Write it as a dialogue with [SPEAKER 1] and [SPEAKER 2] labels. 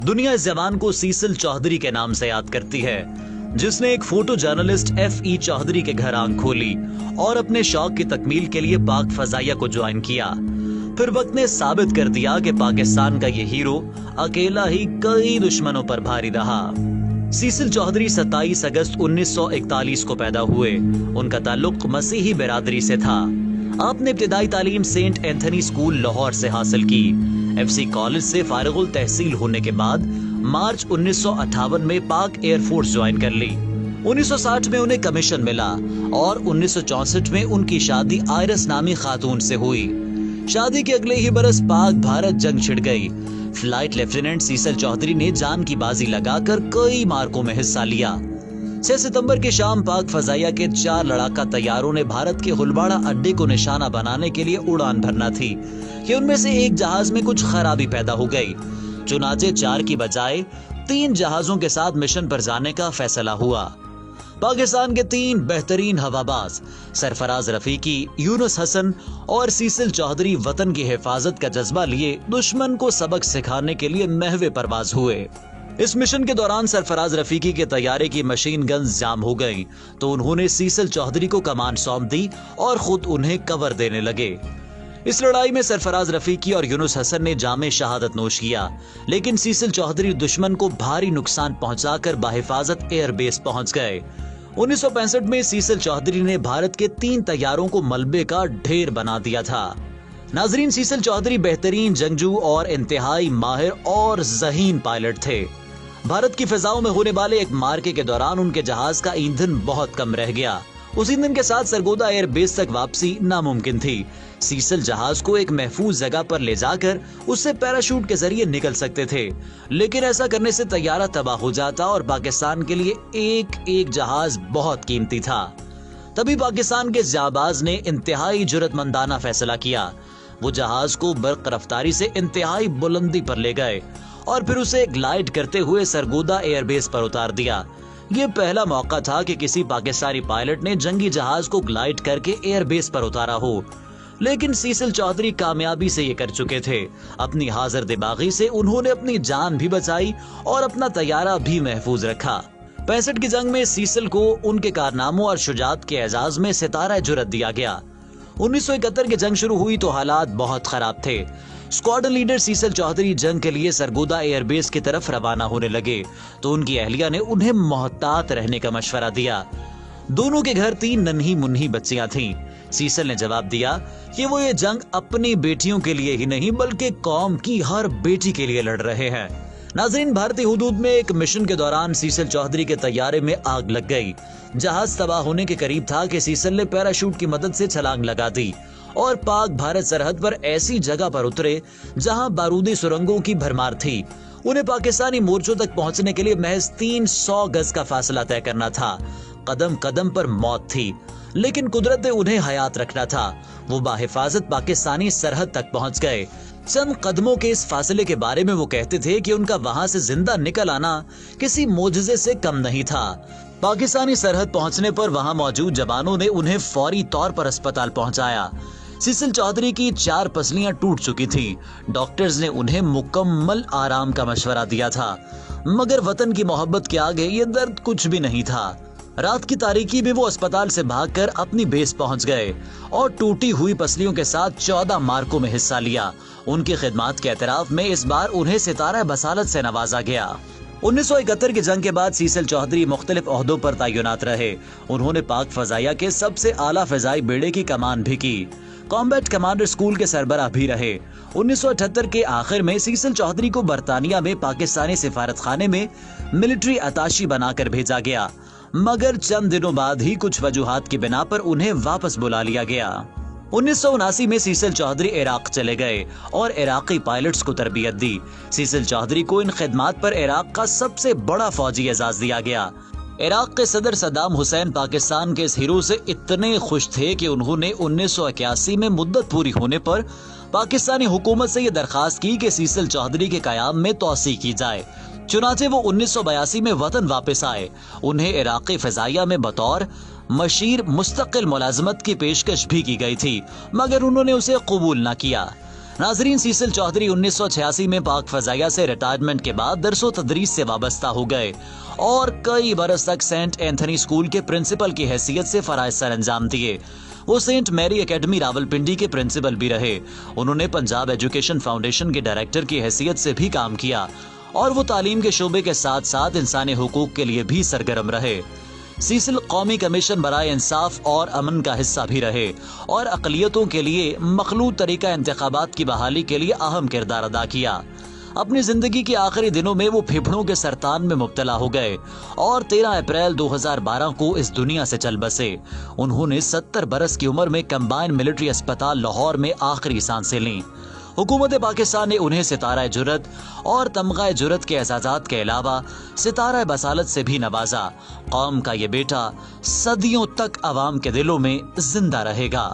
[SPEAKER 1] दुनिया इस जवान को सीसल चौधरी के नाम से याद करती है, जिसने एक फोटो जर्नलिस्ट F.E. चौधरी के घर आंख खोली और अपने शौक की तकमील के लिए पाक फजाइया को ज्वाइन किया। फिर वक्त ने साबित कर दिया कि पाकिस्तान का ये हीरो अकेला ही कई दुश्मनों पर भारी रहा। सीसल चौधरी 27 अगस्त 1941 को पैदा हुए। उनका ताल्लुक मसीही बिरादरी से था। आपने इब्तिदाई तालीम सेंट एंथनी स्कूल लाहौर से हासिल की। FC कॉलेज से फारिगुल तहसील होने के बाद मार्च 1958 में पाक एयरफोर्स ज्वाइन कर ली। 1960 में उन्हें कमीशन मिला और 1964 में उनकी शादी आयरस नामी खातून से हुई। शादी के अगले ही बरस पाक भारत जंग छिड़ गई। फ्लाइट लेफ्टिनेंट सीसल चौधरी ने जान की बाजी लगाकर कई मार्कों में हिस्सा लिया। 6 सितंबर की शाम पाक फजाइया के 4 लड़ाका तैयारों ने भारत के हुलबाड़ा अड्डे को निशाना बनाने के लिए उड़ान भरना थी कि उनमें से एक जहाज में कुछ खराबी पैदा हो गई। चुनाचे 4 की बजाय 3 जहाजों के साथ मिशन पर जाने का फैसला हुआ। पाकिस्तान के 3 बेहतरीन हवाबाज सरफराज रफीकी, यूनुस हसन और सीसल चौधरी वतन की हिफाजत का जज्बा लिए दुश्मन को सबक सिखाने के लिए महवे परवाज हुए। इस मिशन के दौरान सरफराज रफीकी के तैयारे की मशीन गन्स जाम हो गईं, तो उन्होंने सीसल चौधरी को कमान सौंप दी और खुद उन्हें कवर देने लगे। इस लड़ाई में सरफराज रफीकी और यूनुस हसन ने जामे शहादत नोश किया, लेकिन सीसल चौधरी दुश्मन को भारी नुकसान पहुंचाकर बाहिफाजत एयरबेस पहुंच गए। 1965 में सीसल चौधरी ने भारत के 3 तैयारों को मलबे का ढेर बना दिया था। नाजरीन, सीसल चौधरी बेहतरीन जंगजू और इंतहाई माहिर और ज़हीन पायलट थे। भारत की फिजाओं में होने वाले एक मार्के के दौरान उनके जहाज का ईंधन बहुत कम रह गया। उस ईंधन के साथ सरगोदा एयरबेस तक वापसी नामुमकिन थी। सीसल जहाज को एक महफूज जगह पर ले जाकर उससे पैराशूट के जरिए निकल सकते थे, लेकिन ऐसा करने से तैयारा तबाह हो जाता और पाकिस्तान के लिए एक जहाज बहुत कीमती था। तभी पाकिस्तान के जाबाज ने इंतहाई जुर्रतमंदाना फैसला किया। वो जहाज को बर्क रफ्तारी से इंतहाई बुलंदी पर ले गए और फिर उसे ग्लाइड करते हुए सरगोदा एयरबेस पर उतार दिया। ये पहला मौका था कि किसी पाकिस्तानी पायलट ने जंगी जहाज को ग्लाइड करके एयरबेस पर उतारा हो, लेकिन सीसल चौधरी कामयाबी से ये कर चुके थे। अपनी हाजिर दिमागी से उन्होंने अपनी जान भी बचाई और अपना तैयारा भी महफूज रखा। 65 की जंग में सीसल को उनके कारनामों और शुजात के एजाज में सितारा जुर्रत दिया गया। 1971 की जंग शुरू हुई तो हालात बहुत खराब थे। स्क्वाड्रन लीडर सीसल चौधरी जंग के लिए सरगोदा एयरबेस की तरफ रवाना होने लगे, तो उनकी अहलिया ने उन्हें मोहतात रहने का मशवरा दिया। दोनों के घर 3 नन्ही मुन्ही बच्चियां थीं। सीसल ने जवाब दिया कि वो ये जंग अपनी बेटियों के लिए ही नहीं बल्कि कौम की हर बेटी के लिए लड़ रहे हैं। नाज़रीन, भारतीय हुदूद में एक मिशन के दौरान सीसल चौधरी के तैयारे में आग लग गई। जहाज तबाह होने के करीब था कि सीसल ने पैराशूट की मदद से छलांग लगा दी और पाक भारत सरहद पर ऐसी जगह पर उतरे जहां बारूदी सुरंगों की भरमार थी। उन्हें पाकिस्तानी मोर्चों तक पहुंचने के लिए महज 300 गज का फासला तय करना था। कदम कदम पर मौत थी, लेकिन कुदरत ने उन्हें हयात रखना था। वो बाहिफाजत पाकिस्तानी सरहद तक पहुंच गए। चंद कदमों के इस फासले के बारे में वो कहते थे कि उनका वहां से जिंदा निकल आना किसी मोजज़े से कम नहीं था। पाकिस्तानी सरहद पहुंचने पर वहां मौजूद जवानों ने उन्हें फौरी तौर पर अस्पताल पहुंचाया। सीसल चौधरी की 4 पसलियां टूट चुकी थी। डॉक्टर्स ने उन्हें मुकम्मल आराम का मशवरा दिया था, मगर वतन की मोहब्बत के आगे ये दर्द कुछ भी नहीं था। रात की तारीकी में वो अस्पताल से भागकर अपनी बेस पहुंच गए और टूटी हुई पसलियों के साथ 14 मार्कों में हिस्सा लिया। उनकी खिदमात के एतराफ में इस बार उन्हें सितारा बसालत से नवाजा गया। 1971 की जंग के बाद सीसल चौधरी मुख्तलिफ ओहदों पर तैनात रहे। उन्होंने पाक फजाइया के सबसे आला फजाई बेड़े की कमान भी की। कॉम्बैट कमांडर स्कूल के सरबराह भी रहे। 1978 के आखिर में सीसल चौधरी को बरतानिया में पाकिस्तानी सिफारत खाने में मिलिट्री अताशी बनाकर भेजा गया, मगर चंद दिनों बाद ही कुछ वजूहात की बिना पर उन्हें वापस बुला लिया गया। 1979 में सीसल चौधरी इराक चले गए और इराकी पायलट्स को तरबियत दी। सीसल चौधरी को इन खिदमात पर इराक का सबसे बड़ा फौजी एजाज दिया गया। इराक के सदर सद्दाम हुसैन पाकिस्तान के इस हीरो से इतने खुश थे कि उन्होंने 1981 में मुद्दत पूरी होने पर पाकिस्तानी हुकूमत से यह दरखास्त की कि सीसल चौधरी के कयाम में तोसी की जाए। चुनाचे वो 1982 में वतन वापस आए। उन्हें इराकी फिजाइया में बतौर मशीर मुस्तकिल मुलाजमत की पेशकश भी की गई थी, मगर उन्होंने उसे कबूल न किया। नाजरीन, सीसिल चौधरी 1986 में पाक फजाइया से रिटायरमेंट के बाद दरसो तदरीस से वाबस्ता हो गए और कई बरस तक सेंट एंथनी स्कूल के प्रिंसिपल की हैसियत से फराइज सर अंजाम दिए। वो सेंट मैरी एकेडमी रावलपिंडी के प्रिंसिपल भी रहे। उन्होंने पंजाब एजुकेशन फाउंडेशन के डायरेक्टर की हैसियत से भी काम किया और वो तालीम के शोबे के साथ साथ इंसानी हुकूक के लिए भी सरगर्म रहे। सीसिल कौमी कमीशन बराए इंसाफ और अमन का हिस्सा भी रहे और अक़लियतों के लिए मखलूत तरीका इंतखाबात की बहाली के लिए अहम किरदार अदा किया। अपनी जिंदगी के आखिरी दिनों में वो फेफड़ों के सरतान में मुब्तला हो गए और 13 अप्रैल 2012 को इस दुनिया से चल बसे। उन्होंने 70 बरस की उम्र में कंबाइंड मिलिट्री अस्पताल लाहौर में आखिरी सांसें लीं। हुकूमत पाकिस्तान ने उन्हें सितारा जुरत और तमगा जुरत के एजाज़ात के अलावा सितारा बसालत से भी नवाजा। कौम का ये बेटा सदियों तक अवाम के दिलों में जिंदा रहेगा।